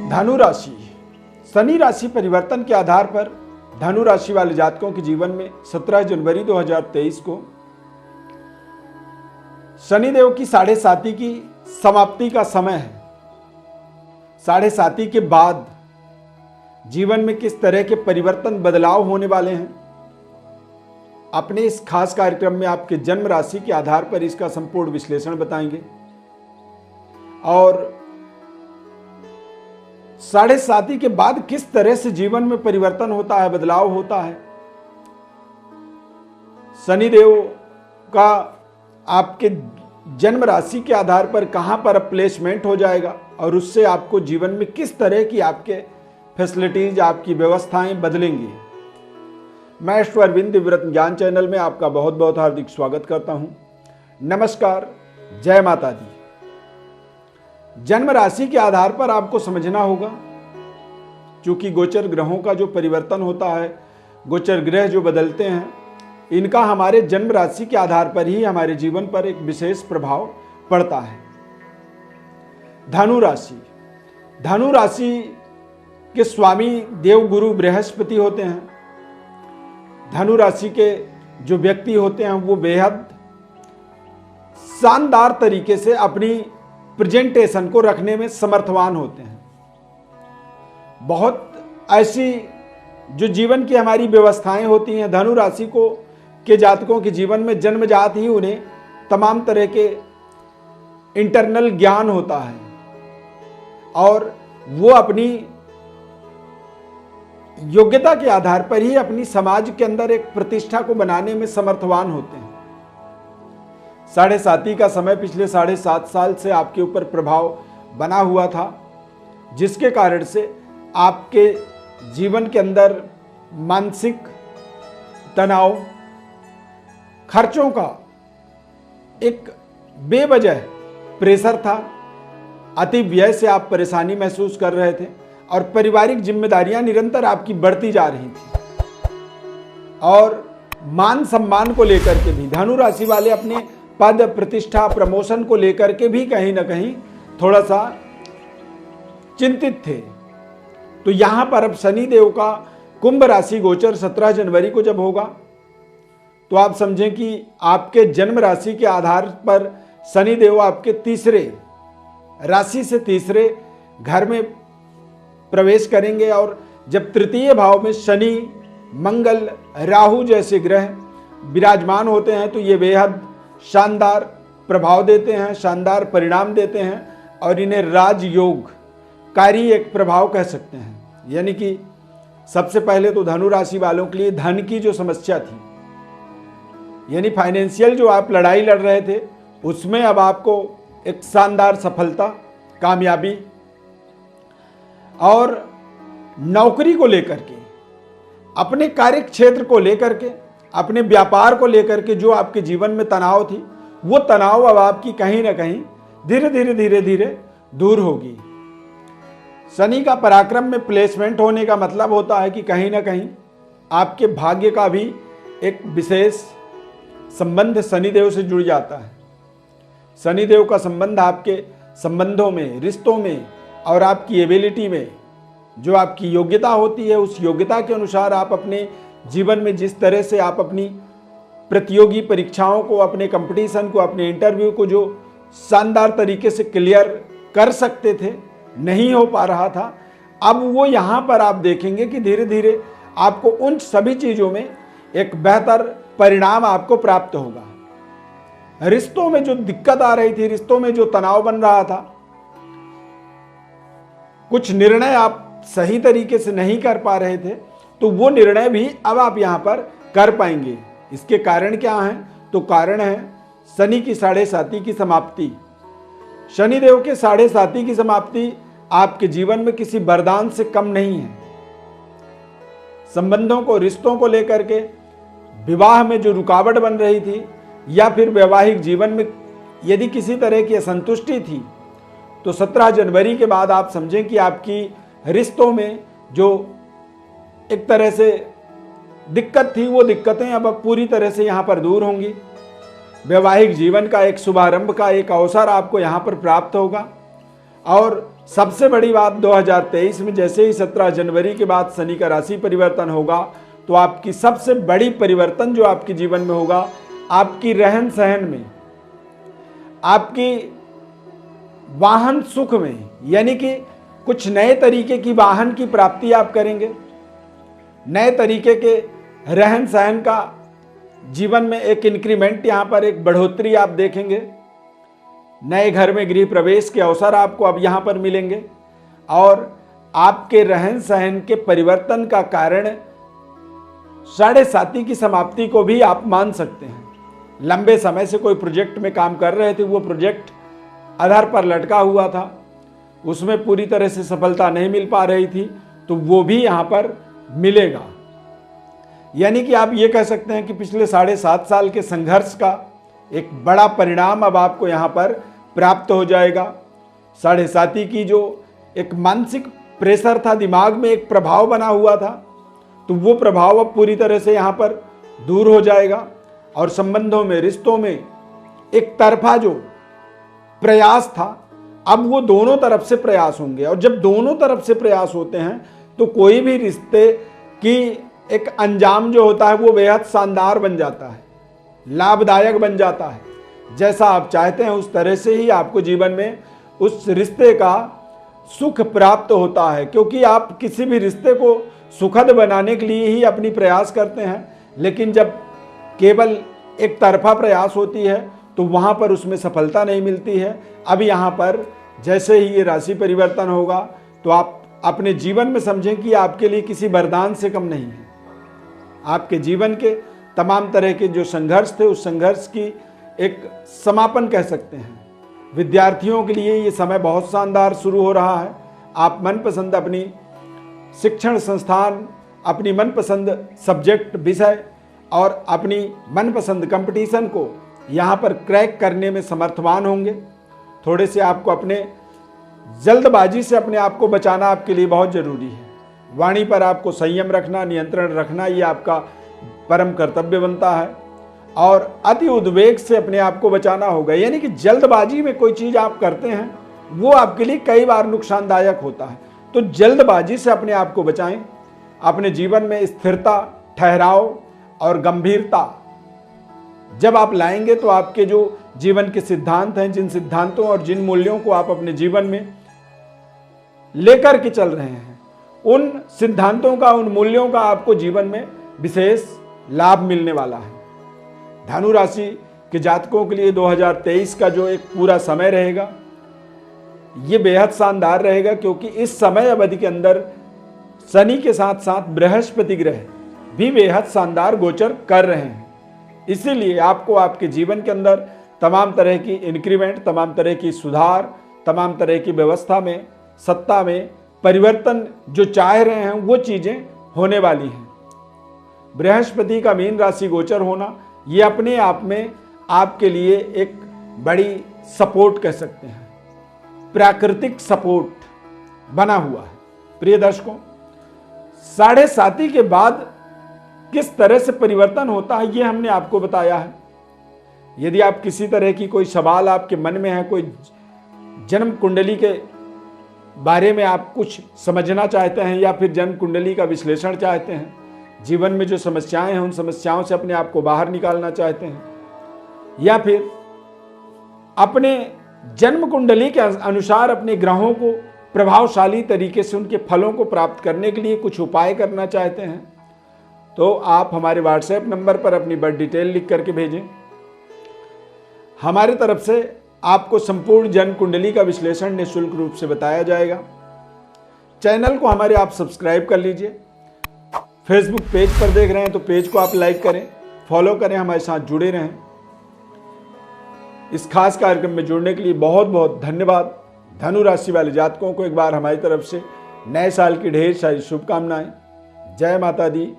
धनु राशि। शनि राशि परिवर्तन के आधार पर धनु राशि वाले जातकों के जीवन में 17 जनवरी 2023 को शनिदेव की 7.5 की समाप्ति का समय है। 7.5 के बाद जीवन में किस तरह के परिवर्तन बदलाव होने वाले हैं, अपने इस खास कार्यक्रम में आपके जन्म राशि के आधार पर इसका संपूर्ण विश्लेषण बताएंगे। और 7.5 के बाद किस तरह से जीवन में परिवर्तन होता है, बदलाव होता है, शनिदेव का आपके जन्म राशि के आधार पर कहां पर प्लेसमेंट हो जाएगा और उससे आपको जीवन में किस तरह की आपके फैसिलिटीज, आपकी व्यवस्थाएं बदलेंगी। मैं अरविंद दिव्यव्रत ज्ञान चैनल में आपका बहुत बहुत हार्दिक स्वागत करता हूं। नमस्कार, जय माता दी। जन्म राशि के आधार पर आपको समझना होगा, क्योंकि गोचर ग्रहों का जो परिवर्तन होता है, गोचर ग्रह जो बदलते हैं, इनका हमारे जन्म राशि के आधार पर ही हमारे जीवन पर एक विशेष प्रभाव पड़ता है। धनु राशि। धनु राशि के स्वामी देवगुरु बृहस्पति होते हैं। धनु राशि के जो व्यक्ति होते हैं वो बेहद शानदार तरीके से अपनी प्रेजेंटेशन को रखने में समर्थवान होते हैं। बहुत ऐसी जो जीवन की हमारी व्यवस्थाएं होती हैं, धनु राशि को के जातकों के जीवन में जन्मजात ही उन्हें तमाम तरह के इंटरनल ज्ञान होता है और वो अपनी योग्यता के आधार पर ही अपनी समाज के अंदर एक प्रतिष्ठा को बनाने में समर्थवान होते हैं। 7.5 का समय पिछले 7.5 साल से आपके ऊपर प्रभाव बना हुआ था, जिसके कारण से आपके जीवन के अंदर मानसिक तनाव, खर्चों का एक बेवजह प्रेशर था, अति व्यय से आप परेशानी महसूस कर रहे थे और पारिवारिक जिम्मेदारियां निरंतर आपकी बढ़ती जा रही थी। और मान सम्मान को लेकर के भी धनु राशि वाले अपने पद, प्रतिष्ठा, प्रमोशन को लेकर के भी कहीं ना कहीं थोड़ा सा चिंतित थे। तो यहां पर अब शनिदेव का कुंभ राशि गोचर 17 जनवरी को जब होगा, तो आप समझें कि आपके जन्म राशि के आधार पर शनिदेव आपके तीसरे राशि से तीसरे घर में प्रवेश करेंगे। और जब तृतीय भाव में शनि, मंगल, राहु जैसे ग्रह विराजमान होते हैं तो ये बेहद शानदार प्रभाव देते हैं, शानदार परिणाम देते हैं और इन्हें राजयोग कारी एक प्रभाव कह सकते हैं। यानी कि सबसे पहले तो धनु राशि वालों के लिए धन की जो समस्या थी, यानी फाइनेंशियल जो आप लड़ाई लड़ रहे थे, उसमें अब आपको एक शानदार सफलता, कामयाबी और नौकरी को लेकर के, अपने कार्य क्षेत्र को लेकर के, अपने व्यापार को लेकर के जो आपके जीवन में तनाव थी, वो तनाव अब आपकी कहीं ना कहीं धीरे धीरे दूर होगी। शनि का पराक्रम में प्लेसमेंट होने का मतलब होता है कि कहीं ना कहीं आपके भाग्य का भी एक विशेष संबंध शनिदेव से जुड़ जाता है। शनिदेव का संबंध आपके संबंधों में, रिश्तों में और आपकी एबिलिटी में, जो आपकी योग्यता होती है, उस योग्यता के अनुसार आप अपने जीवन में जिस तरह से आप अपनी प्रतियोगी परीक्षाओं को, अपने कंपटीशन को, अपने इंटरव्यू को जो शानदार तरीके से क्लियर कर सकते थे, नहीं हो पा रहा था, अब वो यहाँ पर आप देखेंगे कि धीरे धीरे आपको उन सभी चीज़ों में एक बेहतर परिणाम आपको प्राप्त होगा। रिश्तों में जो दिक्कत आ रही थी, रिश्तों में जो तनाव बन रहा था, कुछ निर्णय आप सही तरीके से नहीं कर पा रहे थे, तो वो निर्णय भी अब आप यहां पर कर पाएंगे। इसके कारण क्या हैं? तो कारण है शनि की 7.5 की समाप्ति। शनिदेव के 7.5 की समाप्ति आपके जीवन में किसी वरदान से कम नहीं है। संबंधों को, रिश्तों को लेकर के, विवाह में जो रुकावट बन रही थी या फिर वैवाहिक जीवन में यदि किसी तरह की असंतुष्टि थी, तो 17 जनवरी के बाद आप समझें कि आपकी रिश्तों में जो एक तरह से दिक्कत थी, वो दिक्कतें अब पूरी तरह से यहाँ पर दूर होंगी। वैवाहिक जीवन का एक शुभारंभ का एक अवसर आपको यहाँ पर प्राप्त होगा और सबसे बड़ी बात 2023 में जैसे ही 17 जनवरी के बाद शनि का राशि परिवर्तन होगा तो आपकी सबसे बड़ी परिवर्तन जो आपके जीवन में होगा, आपकी रहन सहन में, आपकी वाहन सुख में, यानी कि कुछ नए तरीके की वाहन की प्राप्ति आप करेंगे, नए तरीके के रहन सहन का जीवन में एक इंक्रीमेंट, यहाँ पर एक बढ़ोतरी आप देखेंगे। नए घर में गृह प्रवेश के अवसर आपको अब यहाँ पर मिलेंगे और आपके रहन सहन के परिवर्तन का कारण 7.5 की समाप्ति को भी आप मान सकते हैं। लंबे समय से कोई प्रोजेक्ट में काम कर रहे थे, वो प्रोजेक्ट आधार पर लटका हुआ था, उसमें पूरी तरह से सफलता नहीं मिल पा रही थी, तो वो भी यहाँ पर मिलेगा। यानी कि आप ये कह सकते हैं कि पिछले 7.5 साल के संघर्ष का एक बड़ा परिणाम अब आपको यहाँ पर प्राप्त हो जाएगा। 7.5 की जो एक मानसिक प्रेशर था, दिमाग में एक प्रभाव बना हुआ था, तो वो प्रभाव अब पूरी तरह से यहाँ पर दूर हो जाएगा और संबंधों में, रिश्तों में एक तरफा जो प्रयास था, अब वो दोनों तरफ से प्रयास होंगे। और जब दोनों तरफ से प्रयास होते हैं तो कोई भी रिश्ते की एक अंजाम जो होता है वो बेहद शानदार बन जाता है, लाभदायक बन जाता है। जैसा आप चाहते हैं उस तरह से ही आपको जीवन में उस रिश्ते का सुख प्राप्त होता है, क्योंकि आप किसी भी रिश्ते को सुखद बनाने के लिए ही अपनी प्रयास करते हैं। लेकिन जब केवल एक तरफा प्रयास होती है तो वहाँ पर उसमें सफलता नहीं मिलती है। अब यहाँ पर जैसे ही ये राशि परिवर्तन होगा तो आप अपने जीवन में समझें कि आपके लिए किसी वरदान से कम नहीं है। आपके जीवन के तमाम तरह के जो संघर्ष थे, उस संघर्ष की एक समापन कह सकते हैं। विद्यार्थियों के लिए ये समय बहुत शानदार शुरू हो रहा है। आप मनपसंद अपनी शिक्षण संस्थान, अपनी मनपसंद सब्जेक्ट, विषय और अपनी मनपसंद कंपटीशन को यहाँ पर क्रैक करने में समर्थवान होंगे। थोड़े से आपको अपने जल्दबाजी से अपने आप को बचाना आपके लिए बहुत ज़रूरी है। वाणी पर आपको संयम रखना, नियंत्रण रखना, ये आपका परम कर्तव्य बनता है। और अति उद्वेग से अपने आप को बचाना होगा, यानी कि जल्दबाजी में कोई चीज़ आप करते हैं वो आपके लिए कई बार नुकसानदायक होता है। तो जल्दबाजी से अपने आप को बचाएं। अपने जीवन में स्थिरता, ठहराव और गंभीरता जब आप लाएंगे तो आपके जो जीवन के सिद्धांत हैं, जिन सिद्धांतों और जिन मूल्यों को आप अपने जीवन में लेकर के चल रहे हैं, उन सिद्धांतों का, उन मूल्यों का आपको जीवन में विशेष लाभ मिलने वाला है। धनु राशि के जातकों के लिए 2023 का जो एक पूरा समय रहेगा ये बेहद शानदार रहेगा, क्योंकि इस समय अवधि के अंदर शनि के साथ साथ बृहस्पति ग्रह भी बेहद शानदार गोचर कर रहे हैं। इसीलिए आपको आपके जीवन के अंदर तमाम तरह की इंक्रीमेंट, तमाम तरह की सुधार, तमाम तरह की व्यवस्था में, सत्ता में परिवर्तन जो चाह रहे हैं वो चीज़ें होने वाली हैं। बृहस्पति का मीन राशि गोचर होना ये अपने आप में आपके लिए एक बड़ी सपोर्ट कह सकते हैं, प्राकृतिक सपोर्ट बना हुआ है। प्रिय दर्शकों, 7.5 के बाद किस तरह से परिवर्तन होता है ये हमने आपको बताया है। यदि आप किसी तरह की कोई सवाल आपके मन में है, कोई जन्म कुंडली के बारे में आप कुछ समझना चाहते हैं या फिर जन्म कुंडली का विश्लेषण चाहते हैं, जीवन में जो समस्याएं हैं उन समस्याओं से अपने आप को बाहर निकालना चाहते हैं, या फिर अपने जन्म कुंडली के अनुसार अपने ग्रहों को प्रभावशाली तरीके से उनके फलों को प्राप्त करने के लिए कुछ उपाय करना चाहते हैं, तो आप हमारे व्हाट्सएप नंबर पर अपनी बर्थ डिटेल लिख करके भेजें। हमारे तरफ से आपको संपूर्ण जन्म कुंडली का विश्लेषण निःशुल्क रूप से बताया जाएगा। चैनल को हमारे आप सब्सक्राइब कर लीजिए। फेसबुक पेज पर देख रहे हैं तो पेज को आप लाइक करें, फॉलो करें, हमारे साथ जुड़े रहें। इस खास कार्यक्रम में जुड़ने के लिए बहुत बहुत धन्यवाद। धनु राशि वाले जातकों को एक बार हमारी तरफ से नए साल की ढेर सारी शुभकामनाएं। जय माता दी।